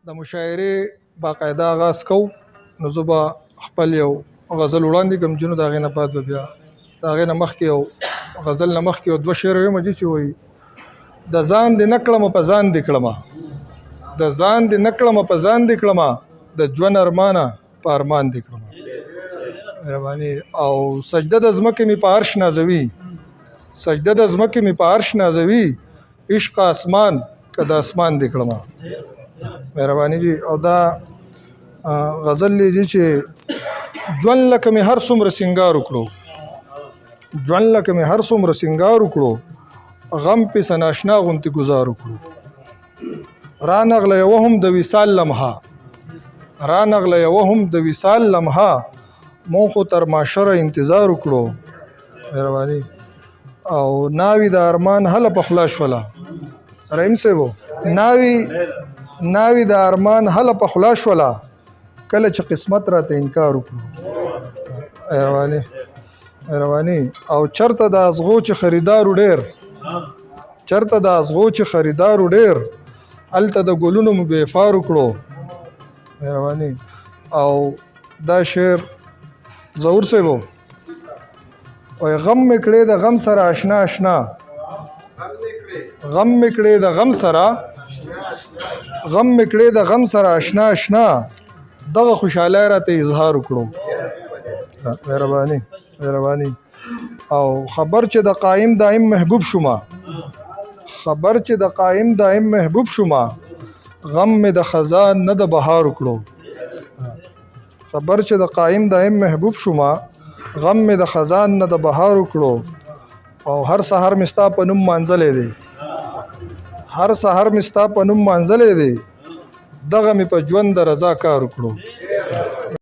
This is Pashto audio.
د مشاعرې باقاعده آغاز کو نو زه به خپل یو غزل وړاندې کوم جنو د هغې نه بعد به بیا د هغې نه مخکې یو غزل نه مخکې یو دوه شعر ویمه چې وایي د ځان دې نه کړمه په ځان دې کړمه د ځان دې نه کړمه په ځان دې کړمه د ژوند ارمانه په ارمان دې کړمه مهرباني او سجده د ځمکې مې په عرش نازوي سجده د ځمکې مې په عرش نازوي عشق اسمان که د اسمان دې کړمه مهرباني جی او دا غزل لیجی چې ژوند لکه مې هر څومره سینګار وکړو ژوند لکه مې هر څومره سینګار وکړو غم پې سناشنا غوندې ګزار وکړو رانغله یوه هم د وصال لمحه رانغله یوه هم د وصال لمحه مون خو تر معاشره انتظار وکړو مهرباني او ناوی د ارمان هله په خوله شوله رحیم صاحب ناوی د ارمان هله په خوله شوله کله چې قسمت راته انکار وکړو مهرباني او چرته د ازغو چې خریدارو ډیر چرته د ازغو چې خریدارو ډیر هلته د ګلونو مو بېفار وکړو مهرباني او دا شعر ظهور صاحب وایي غم مې کړې د غم سره اشنا اشنا غم مې کړې د غم سره غم مې کړې د غم سره اشنا اشنا دغه خوشحالۍ راته اظهار وکړو مهرباني او خبر چې د قایم دایم محبوب شوما خبر چې د قایم دایم محبوب شوما غم مې د خزان نه د بهار وکړو خبر چې د قایم دایم محبوب شوما غم مې د خزان نه د بهار وکړو او هر سحر مې ستا په نوم مانځلی دی هر سحر مې ستا په نوم مانځلی دی دغه مې په ژوند د رضا کار وکړو